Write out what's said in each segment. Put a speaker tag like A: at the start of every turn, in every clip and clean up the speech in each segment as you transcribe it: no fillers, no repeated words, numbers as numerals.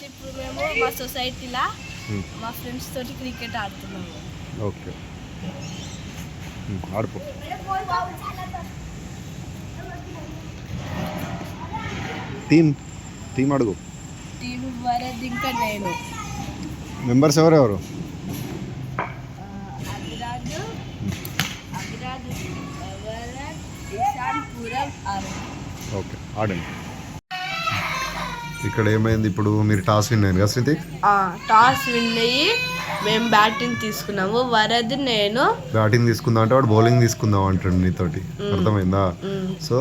A: ఇప్పుడు మేము మా సొసైటీలో మా ఫ్రెండ్స్ తోటి క్రికెట్ ఆడుతున్నాము.
B: ఓకే ఆడుకో. టీం అడుగు.
A: టీం వరది ఇంకా నేను.
B: మెంబర్స్ ఎవరెవరు?
A: అభిరాజు వరద్, ఇషాన్, పూరబ్, అరుణ్.
B: ఓకే ఆడండి. ఇక్కడ ఏమైంది ఇప్పుడు? మీరు టాస్ విన్ అయ్యారు కదా శృతి?
A: టాస్ విన్ అయ్యి మేము బ్యాటింగ్ తీసుకున్నాము. వరద్ నేను
B: బ్యాటింగ్ తీసుకుందాం అంటే వాడు బౌలింగ్ తీసుకుందాం అంటాడు నీతోటి, అర్థమైందా? సో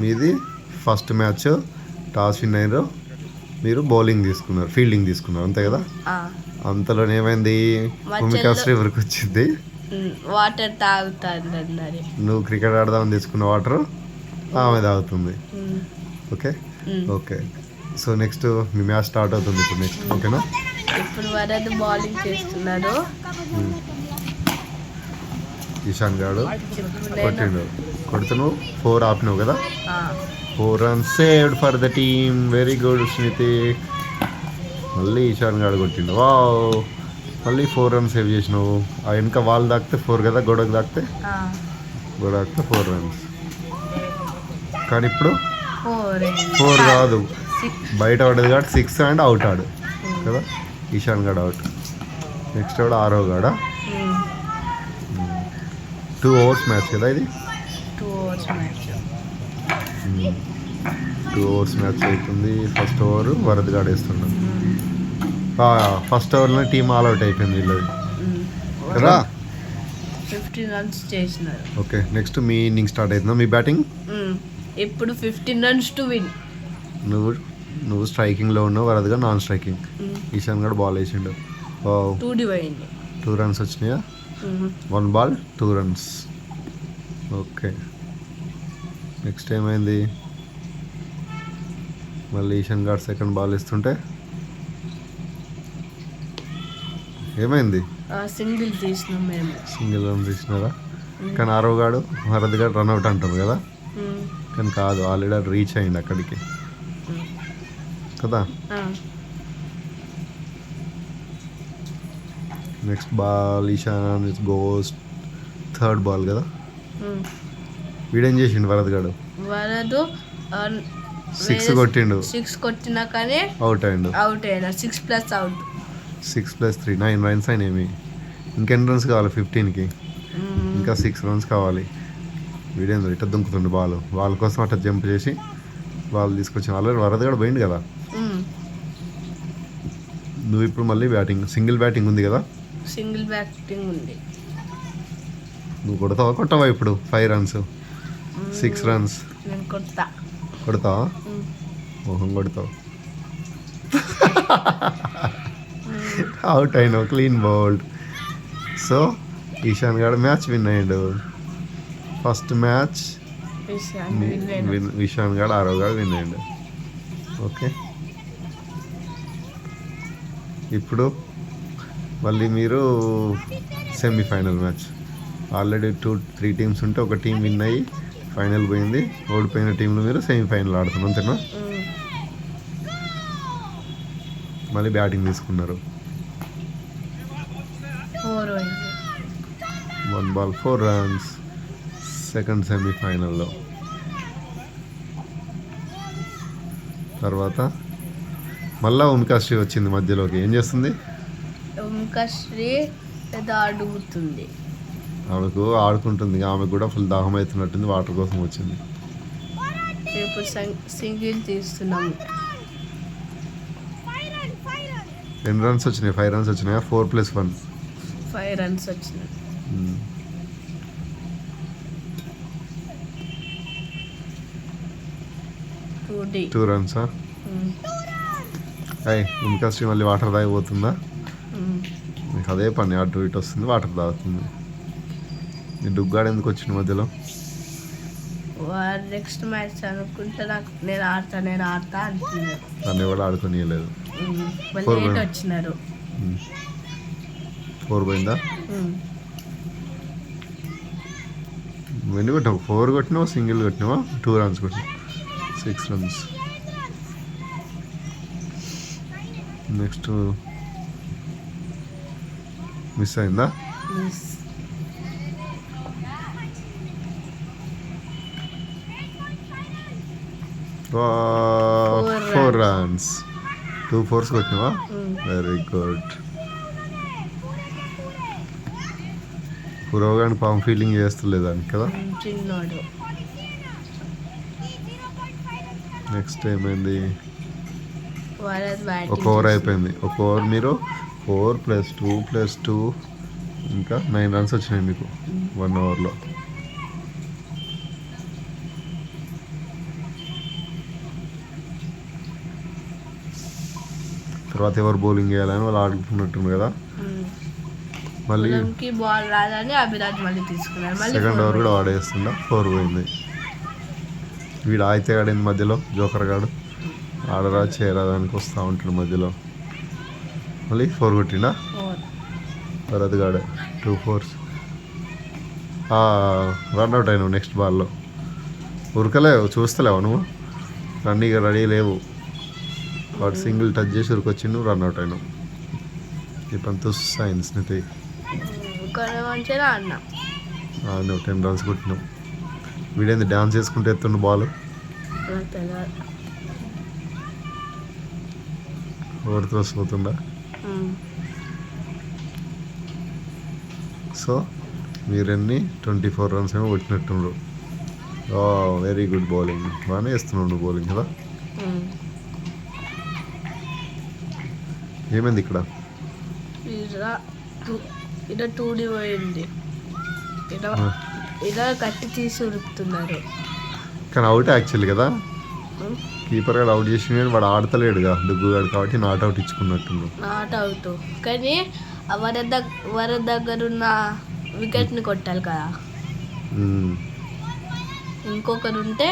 B: మీది ఫస్ట్ మ్యాచ్ టాస్ విన్ అయ్యారు, మీరు బౌలింగ్ తీసుకున్నారు, ఫీల్డింగ్ తీసుకున్నారు, అంతే కదా? అంతలో ఏమైంది? భూమికాశ్రీ వరకు వచ్చింది,
A: వాటర్ తాగుతుంది.
B: నువ్వు క్రికెట్ ఆడదామని తీసుకున్న వాటర్ ఆమె తాగుతుంది. Okay okay. సో నెక్స్ట్ మీ మ్యాచ్ స్టార్ట్ అవుతుంది ఇప్పుడు. నెక్స్ట్ ఓకేనా?
A: ఇప్పుడు వరద్ బౌలింగ్ చేస్తున్నాడు.
B: ఇషాన్ గాడు కొడుతున్నావు, 4 ఆపినావు కదా? 4 runs saved for the team. Very good Smithi. మళ్ళీ ఇషాన్ గాడు కొట్టిండు. వావ్, మళ్ళీ 4 runs సేవ్ చేసినావు. ఆ వెనక వాళ్ళు తాకితే 4 కదా, గోడకు తాకితే 4 runs. కానీ ఇప్పుడు 4 కాదు, బయట పడ్డది కాబట్టి 6 అండ్ అవుట్ ఆడు కదా. ఇషాన్ గడ్ అవుట్. నెక్స్ట్ కూడా ఆరో గాడ. 2 overs మ్యాచ్ కదా ఇది?
A: 2 overs
B: మ్యాచ్ అవుతుంది. ఫస్ట్ ఓవర్ వరద్ గాడు వేస్తున్నాడు. ఫస్ట్ ఓవర్లోనే టీమ్ ఆల్ అవుట్ అయిపోయింది వీళ్ళది కదా.
A: 15 runs చేసినారు.
B: ఓకే, నెక్స్ట్ మీ ఇన్నింగ్ స్టార్ట్ అవుతుందా? మీ బ్యాటింగ్
A: ఇప్పుడు 15 runs టు విన్.
B: నువ్వు స్ట్రైకింగ్లో ఉన్నావు, వరదగా నాన్ స్ట్రైకింగ్. ఈశాన్ గడ్ బాల్ వేసిండు. 2 runs వచ్చినాయా? 1 ball 2 runs. ఓకే, నెక్స్ట్ ఏమైంది? మళ్ళీ ఈశాన్ గడ్ సెకండ్ బాల్ ఇస్తుంటే ఏమైంది?
A: సింగిల్ తీసినాం మేము.
B: సింగిల్ రన్ తీసినారా? కానీ ఆరో గాడు వరద్ గాడు రన్అట్ అంటారు కదా, కానీ కాదు, ఆల్రెడీ రీచ్ అయ్యింది అక్కడికి కదా. Next ball Ishan is goes third ball కదా. వీడేం చేసిండు వరద్ గాడు? 6 కొట్టిండు.
A: 6 కొట్టినా కానీ
B: అవుట్ అయ్యిండు.
A: 6 plus అవుట్.
B: 6 + 3 9 runs అయినాయి. ఇంకెన్ని రన్స్ కావాలి 15కి? ఇంకా 6 runs కావాలి. వీడేందో ఇట్లా దుంకుతుండు బాల్ కోసం అట్లా జంప్ చేసి బాల్ తీసుకొచ్చిన. ఆల్రెడీ వరద్ గాడు పోయింది కదా. నువ్వు ఇప్పుడు మళ్ళీ బ్యాటింగ్, సింగిల్ బ్యాటింగ్ ఉంది కదా?
A: సింగిల్ బ్యాటింగ్ ఉంది.
B: నువ్వు కొడతావా ఇప్పుడు 5 runs 6 runs?
A: నేను కొడతావా?
B: మొహం కొడతావు. అవుట్ అయినావు, క్లీన్ బౌల్డ్. సో ఈశాన్ గాడు మ్యాచ్ విన్ అయ్యాడు. ఫస్ట్ మ్యాచ్ ఇషాన్ గాడు ఆరో గాడు విన్ అయ్యాడు. ఓకే, ఇప్పుడు మళ్ళీ మీరు సెమీఫైనల్ మ్యాచ్. ఆల్రెడీ 2-3 టీమ్స్ ఉంటే ఒక టీం విన్ అయ్యి ఫైనల్ పోయింది. ఓడిపోయిన టీంలో మీరు సెమీఫైనల్ ఆడుతున్నారు, అంతేనా? మళ్ళీ బ్యాటింగ్ తీసుకున్నారు. 1 ball 4 runs. సెకండ్ సెమీఫైనల్లో. తర్వాత మళ్ళీ ఓంకాశ్రీ వచ్చింది మధ్యలోకి. ఏం చేస్తుంది?
A: ఓంకాశ్రీ ఏదో అడుగుతుంది.
B: ఆమెకు ఆడుకుంటుంది, ఆమెకు కూడా ఫుల్ దాహం అవుతున్నట్టుంది, వాటర్ కోసం వచ్చింది.
A: ఇప్పుడు సింగిల్ తీస్తున్నాము.
B: ఎన్ని రన్స్ వచ్చినాయి? 5 runs వచ్చినాయా? 4 + 1
A: 5 runs వచ్చినాయి. 2
B: runs. అయ్యి ఓంకాశ్రీ మళ్ళీ వాటర్ తాగిపోతుందా? మీకు అదే పని, అటు ఇటు వస్తుంది, వాటర్ తాగుతుంది. నీ డుగ్గాడు ఎందుకు వచ్చింది మధ్యలో?
A: నెక్స్ట్ మ్యాచ్ అనుకుంటే నేను ఆడతా అంటున్నారు.
B: దాన్ని కూడా ఆడుకోనియలేదు.
A: వచ్చినారు.
B: 4 పోయిందా? ఎన్ని కొట్టినావు? 4 కొట్టినావు, సింగిల్ కొట్టినావా? 2 runs కొట్టినావు. 6 runs. నెక్స్ట్ మిస్ అయిందా?
A: మిస్. Four
B: 4 runs. 2 4s కొట్టినావా? Very good. పురోగాని పాము ఫీలింగ్ చేస్తలేదు దానికి కదా.
A: చిన్నోడు.
B: నెక్స్ట్ ఏమైంది?
A: వరద్
B: ఒక ఓవర్ అయిపోయింది. ఒక ఓవర్ మీరు 4 + 2 + 2 ఇంకా 9 రన్స్ వచ్చినాయి మీకు 1 ఓవర్లో. తర్వాత ఎవరు బౌలింగ్ చేయాలని వాళ్ళు ఆడుకుంటున్నట్టుంది కదా. మళ్ళీ
A: బాల్ రాదని అభిరాజ్ మళ్ళీ తీసుకున్నారు.
B: సెకండ్ ఓవర్ కూడా ఆడేస్తుండ 4 పోయింది. వీడు అయితే ఆడింది మధ్యలో జోకర్ గాడు ఆడరా చేయరాదానికి వస్తూ ఉంటాడు మధ్యలో. మళ్ళీ 4 కొట్టిండా వరద్ గాడు. 2 4s. రన్అట్ అయినావు నెక్స్ట్ బాల్లో. ఉరకలేవు, చూస్తలేవు నువ్వు, రన్నింగ్ రెడీ లేవు. వాడు సింగిల్ టచ్ చేసి ఉరికొచ్చిండు, రన్అట్ అయినావు. ఇప్పుడు సైన్స్ నితి నువ్వు 10 రన్స్ కొట్టినావు. వీడేంది డ్యాన్స్ చేసుకుంటూ ఎత్తుండు బాల్. ఓవర్ త్రోస్ పోతుండా. సో మీరన్నీ 24 రన్స్ ఏమో కొట్టినట్టుండ్రు. Very good bowling. బాగానే వేస్తున్నాడు బౌలింగ్ కదా. ఏమైంది ఇక్కడ?
A: ఇలా 2D పోయింది. ఇలా కట్టి తీసి ఉరుకుతున్నారు.
B: కానీ అవుట్ యాక్చువల్లీ కదా. కీపర్ గారు అవుట్ చేసి వాడు ఆడతలేడుగా డుగ్గుగాడు కాబట్టి నాట్ అవుట్ ఇచ్చుకున్నట్టు.
A: నాట్ అవుట్ కానీ వరద దగ్గర ఉన్న వికెట్ని కొట్టాలి కదా. ఇంకొకరు ఉంటే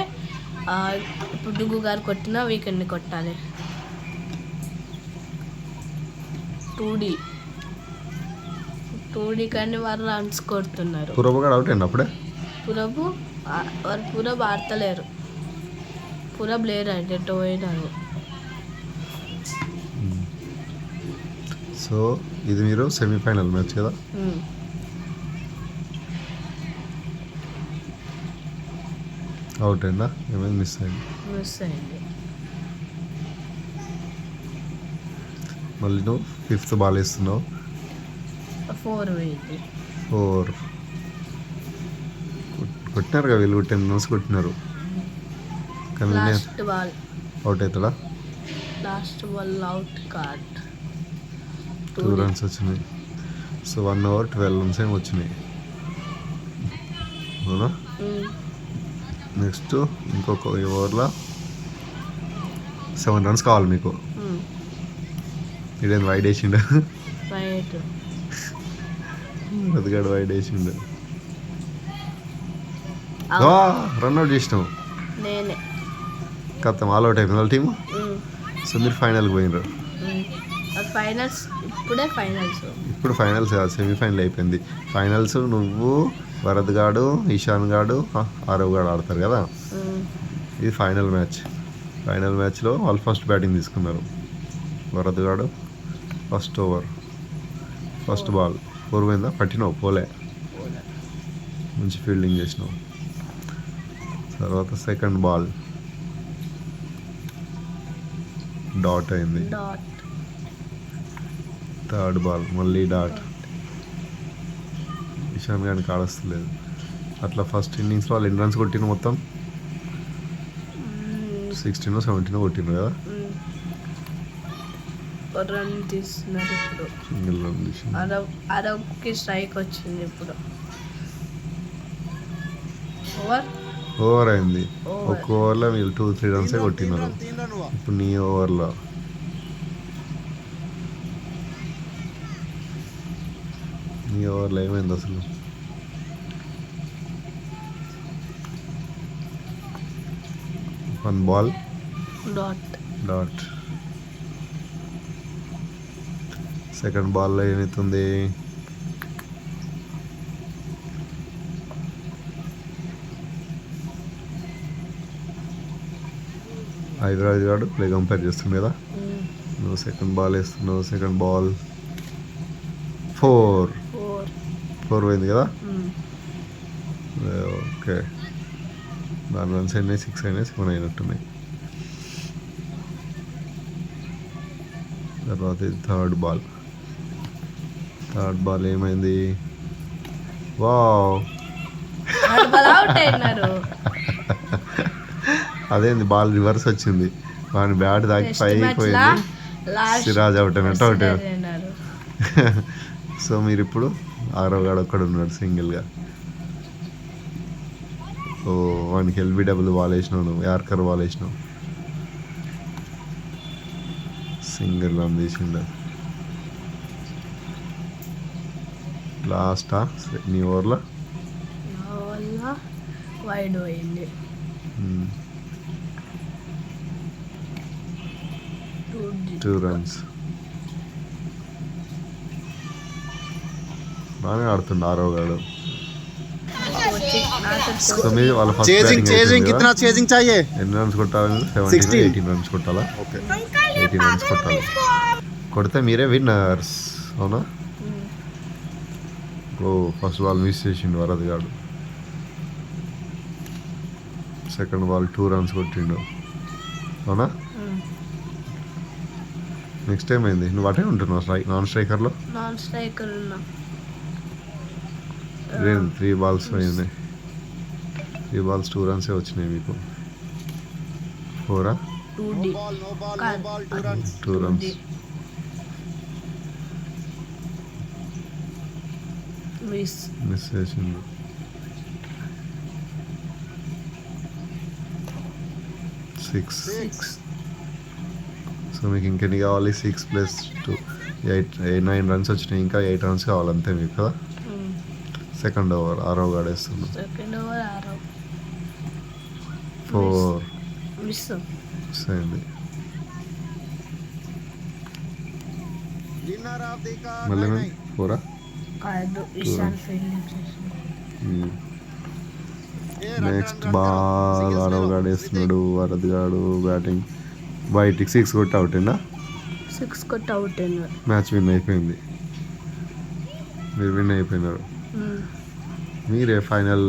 A: ఇప్పుడు డుగ్గు గారు కొట్టిన వికెట్ని కొట్టాలి. 2D కానీ వారు రన్స్ కొడుతున్నారు.
B: పురబు గారు అవుట్ అండి అప్పుడే.
A: పురబ్ ఆడతలేరు. పురబ్ లేరు అంటే ఎటో పోయినారు.
B: సో ఇది మీరు సెమీఫైనల్ మ్యాచ్ కదా. అవుట్ అయిందా? ఏమైంది? మిస్ అయింది. మళ్ళీ నువ్వు 5th బాల్ వేస్తున్నావు. 4 కొట్టినారు కదా వీళ్ళు. 10 రన్స్ కొట్టినారు. కానీ అవుట్ అవుతాడా?
A: Last ball out card.
B: 2 runs వచ్చినాయి. సో 1 ఓవర్ 12 రన్స్ ఏమి వచ్చినాయి అవునా. నెక్స్ట్ ఇంకొక ఓవర్లో 7 రన్స్ కావాలి మీకు. ఇదేం వైడ్ వేసిండు. అదిగాడు వైడ్ వేసిండు. రన్అట్ చేసినావు. కథం ఆల్ అవుట్ అయిపోయింది వాళ్ళ టీము. సో మీరు ఫైనల్కి పోయినారు. ఇప్పుడు ఫైనల్స్ కాదు, సెమీఫైనల్ అయిపోయింది. ఫైనల్స్ నువ్వు, వరద్ గాడు, ఇషాన్ గాడు, ఆరవ్ గాడు ఆడతారు కదా. ఇది ఫైనల్ మ్యాచ్. ఫైనల్ మ్యాచ్లో వాళ్ళు ఫస్ట్ బ్యాటింగ్ తీసుకున్నారు. వరద్ గాడు ఫస్ట్ ఓవర్ ఫస్ట్ బాల్ 4 పోయిందా? పట్టినావు, పోలే, మంచి ఫీల్డింగ్ చేసినావు. తర్వాత సెకండ్ బాల్ డాట్ అయింది. థర్డ్ బాల్ మళ్ళీ డాట్. ఇషాన్ గారికి ఆడస్తలేదు. అట్లా ఫస్ట్ ఇన్నింగ్స్లో వాళ్ళు ఎన్ని రన్స్ కొట్టిన మొత్తం? 16 17 కొట్టినారు కదా.
A: రన్ తీస్తున్నారు ఇప్పుడు.
B: సింగిల్ రన్ తీసింది.
A: అరబ్కి స్ట్రైక్ వచ్చింది ఇప్పుడు.
B: ఓవర్ అయింది. ఒక ఓవర్లో వీళ్ళు 2-3 రన్సే కొట్టినారు. ఇప్పుడు నీ ఓవర్లో ఏమైంది అసలు? One ball dot. సెకండ్ బాల్లో ఏమవుతుంది? హైదరాబాద్ గాడు ప్లే కంపేర్ చేస్తుంది కదా. నువ్వు సెకండ్ బాల్ వేస్తున్నావు. Second ball 4
A: 4.
B: పోయింది కదా. ఓకే, దాని రన్స్ అయినాయి, 6 అయినాయి, 7 అయినట్టున్నాయి. తర్వాత ఇది థర్డ్ బాల్ ఏమైంది? వావ్,
A: అవుట్ అయినారు.
B: అదేంది, బాల్ రివర్స్ వచ్చింది, వాని బ్యాట్ దాకి పైకి పోయింది, సిరాజ్ అవుట్ అయినట్టు అవుట్ అయినారు. సో మీరు ఇప్పుడు ఆరవ్ గాడు ఒక్కడ ఉన్నాడు సింగిల్గా. ఓ, వానికి LBW బాల్ వేసినావు, నువ్వు యార్కర్ బాల్ వేసినావు, సింగిల్ రన్ తీసిండు. లాస్టా నీ ఓవర్లో
A: వైడ్ పోయింది.
B: 2 runs. బాగానే ఆడుతుండు ఆరవ్ గాడు. సో మీరు వాళ్ళ ఫస్ట్
C: चेजिंग कितना चेजिंग चाहिए?
B: ఎన్ని రన్స్ కొట్టాలి? 17 18 రన్స్ కొట్టాలా? ఓకే, 18 రన్స్ కొట్టాలి. కొడితే మీరే విన్నర్స్, అవునా? ఓ, ఫస్ట్ బాల్ మిస్ చేసిండు వరద్ గాడు. సెకండ్ బాల్ 2 runs కొట్టిండు, అవునా? నెక్స్ట్ టైం అయింది, నువ్వు అటే ఉంటున్నావు నాన్ స్ట్రైకర్లో. 3 balls పోయింది. 3 balls 2 runs వచ్చినాయి మీకు. 4 2 runs. మిస్ చేసిండు. 6. సో మీకు ఇంకెన్ని కావాలి? 6 + 2 9 runs వచ్చినాయి. ఇంకా 8 runs కావాలి అంతే మీకు కదా. సెకండ్ ఓవర్ ఆరవ్ గాడేస్తున్నాం. 4
A: మిస్
B: అయింది. మళ్ళీ 4. నెక్స్ట్ బాల్ ఆరవ్ గాడేస్తున్నాడు. వరద్ గాడు బ్యాటింగ్, బయటికి 6 కొట్టి అవుట్ అయినా.
A: 6 కొట్టి అవుట్ అయినారు.
B: మ్యాచ్ విన్ అయిపోయింది, మీరు విన్ అయిపోయినారు. మీరే ఫైనల్